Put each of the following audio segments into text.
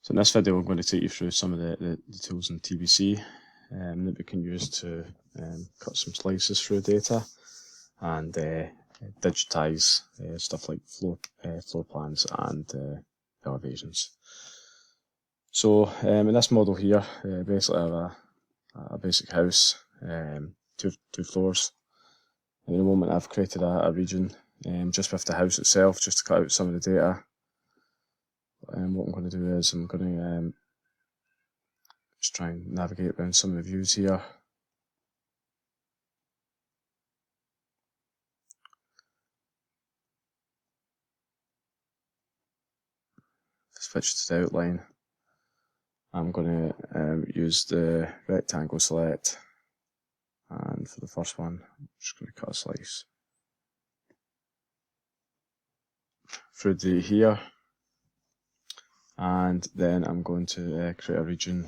So in this video I'm going to take you through some of the tools in TBC that we can use to cut some slices through data and digitize stuff like floor plans and elevations. So in this model here, basically I have a basic house, two floors. At the moment I've created a region just with the house itself, just to cut out some of the data. And what I'm going to do is I'm going to just try and navigate around some of the views here. Switch to the outline. I'm going to use the rectangle select, and for the first one I'm just going to cut a slice through the here, and then I'm going to create a region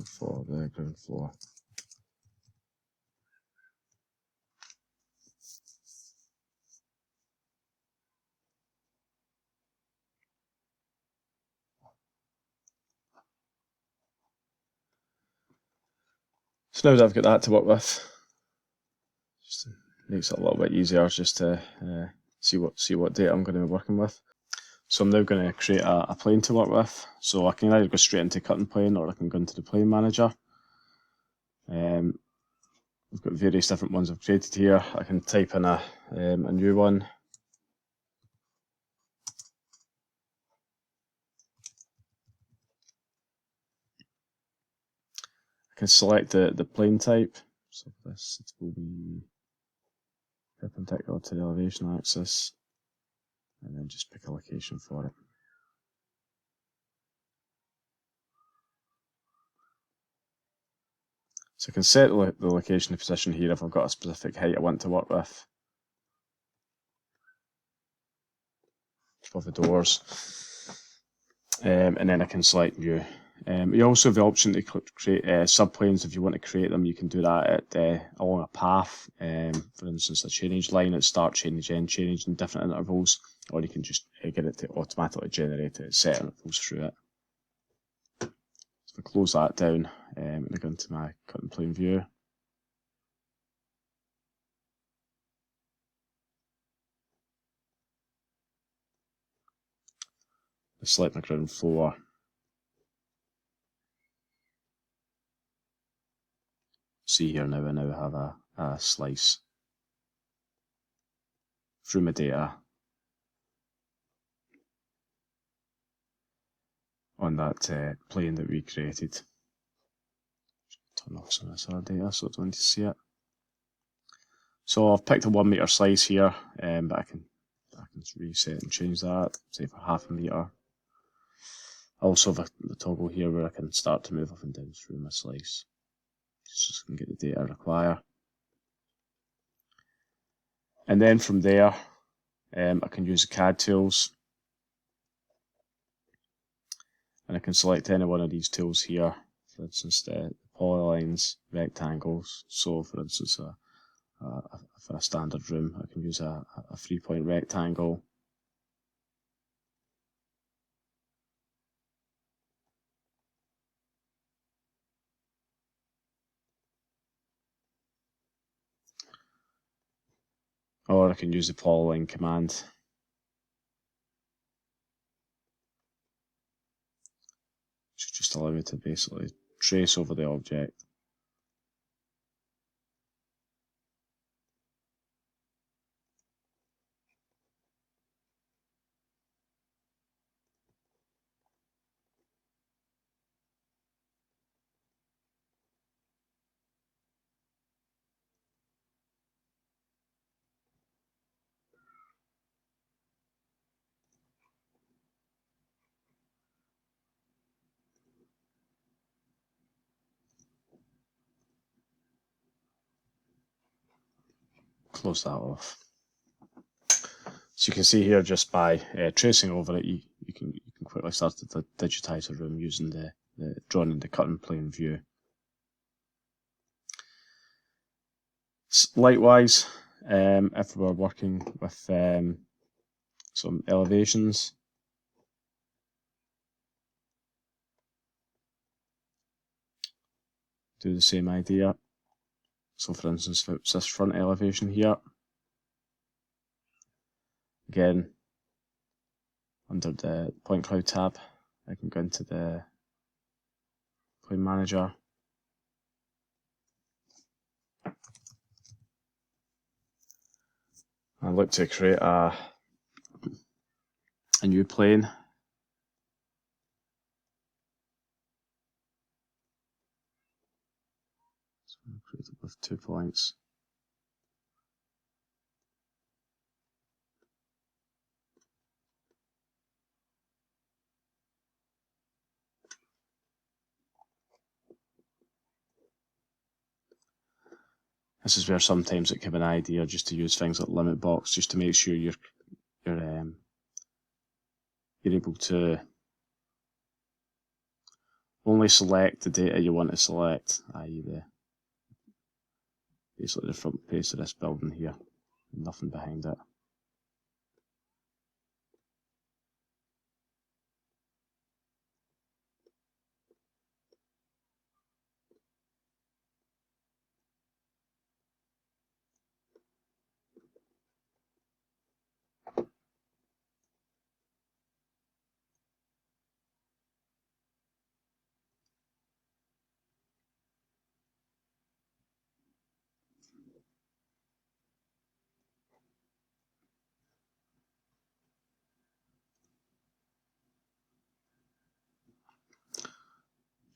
for the ground floor. So now that I've got that to work with, just makes it a little bit easier just to see what data I'm going to be working with. So I'm now going to create a plane to work with. So I can either go straight into cutting plane, or I can go into the plane manager. I've got various different ones I've created here. I can type in a new one. I can select the plane type. So this it will be perpendicular to the elevation axis, and then just pick a location for it. So I can set the location and position here if I've got a specific height I want to work with. Above the doors. And then I can select view. You also have the option to create subplanes. If you want to create them, you can do that along a path. For instance, a chainage line at start chainage, end chainage in different intervals, or you can just get it to automatically generate it at set intervals through it. So if I close that down and I go into my cutting plane view, I select my ground floor. See here now, I now have a slice through my data on that plane that we created. Turn off some of this other data so I don't need to see it. So I've picked a 1 meter slice here, but I can reset and change that, say for half a meter. I also have the toggle here where I can start to move up and down through my slice, just so I can get the data I require. And then from there, I can use the CAD tools, and I can select any one of these tools here. For instance, the polylines, rectangles. So for instance, for a standard room, I can use a 3-point rectangle. Or I can use the polyline command. Which just allow me to basically trace over the object. Close that off. So you can see here, just by tracing over it, you can quickly start to digitize a room using the drawing in the cutting plane view. Likewise, if we're working with some elevations, do the same idea. So for instance, if it's this front elevation here, again, under the point cloud tab, I can go into the plane manager, and look to create a new plane. So I'll create it with 2 points. This is where sometimes it can be an idea just to use things like limit box, just to make sure you're able to only select the data you want to select, i.e. basically the front face of this building here, and nothing behind it.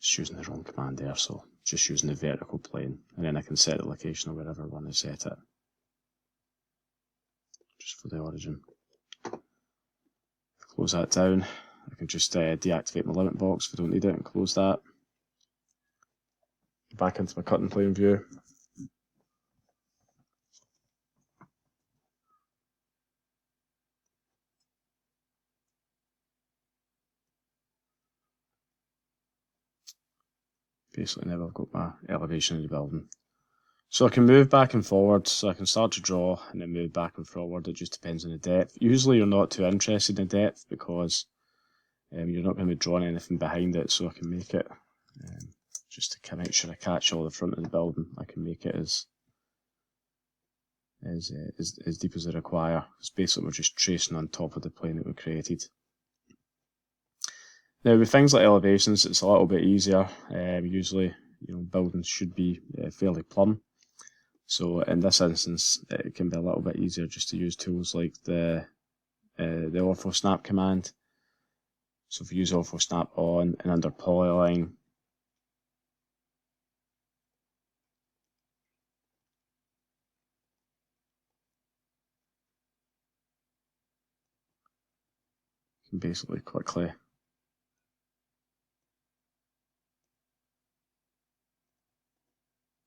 Just using the wrong command there, so just using the vertical plane, and then I can set the location or wherever I want to set it, just for the origin. Close that down. I can just deactivate my limit box if I don't need it and close that. Back into my cutting plane view. Basically now I've got my elevation of the building. So I can move back and forward, so I can start to draw and then move back and forward. It just depends on the depth. Usually you're not too interested in depth because you're not going to be drawing anything behind it, so I can make it, just to make sure I catch all the front of the building, I can make it as deep as I require. It's basically we're just tracing on top of the plane that we created. Now with things like elevations, it's a little bit easier. Usually, buildings should be fairly plumb. So in this instance, it can be a little bit easier just to use tools like the ortho snap command. So if you use ortho snap on and under polyline, you can basically quickly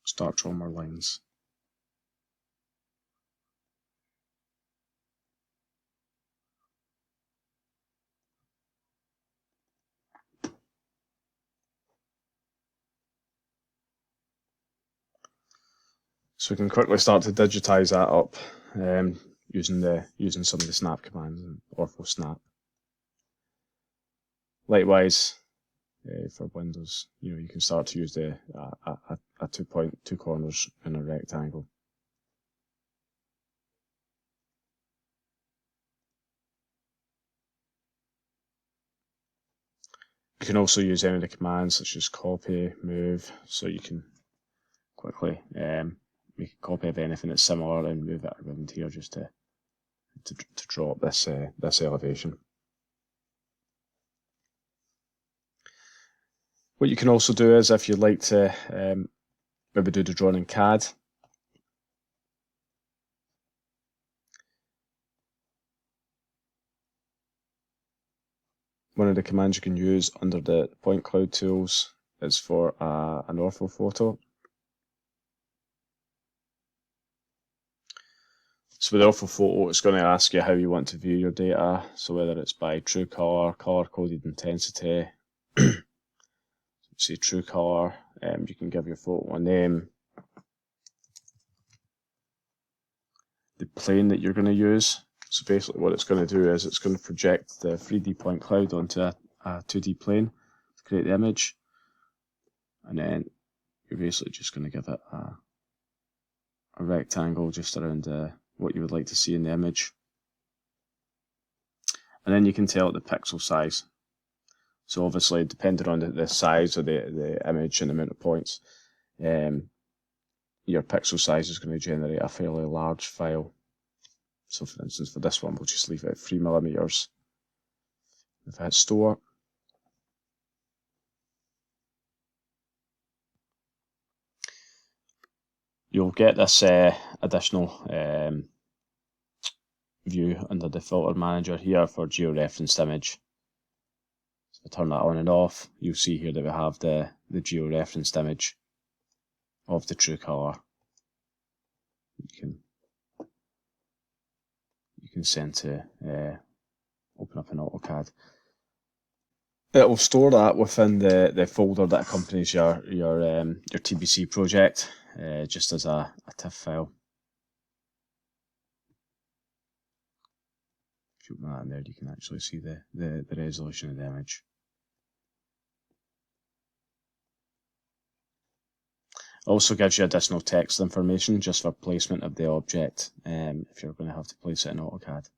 start drawing more lines. So we can quickly start to digitize that up using some of the snap commands and ortho snap. Likewise, for Windows, you can start to use a 2 corners in a rectangle. You can also use any of the commands such as copy, move, so you can quickly make a copy of anything that's similar and move it around here just to draw up this elevation. What you can also do is, if you'd like to maybe do the drawing in CAD, one of the commands you can use under the point cloud tools is for an ortho photo. So with the ortho photo, it's going to ask you how you want to view your data, so whether it's by true color, color coded intensity. Say true color, you can give your photo a name, the plane that you're going to use. So basically what it's going to do is it's going to project the 3D point cloud onto a 2D plane to create the image, and then you're basically just going to give it a rectangle just around what you would like to see in the image. And then you can tell it the pixel size. So obviously, depending on the size of the image and the amount of points, your pixel size is going to generate a fairly large file. So for instance, for this one, we'll just leave it at 3mm. If I hit store, you'll get this additional view under the filter manager here for georeferenced image. So if I turn that on and off, you'll see here that we have the georeferenced image of the true colour. You can send to open up an AutoCAD. It will store that within the folder that accompanies your TBC project, just as a TIFF file. If you open that in there, you can actually see the resolution of the image. It also gives you additional text information just for placement of the object if you're going to have to place it in AutoCAD.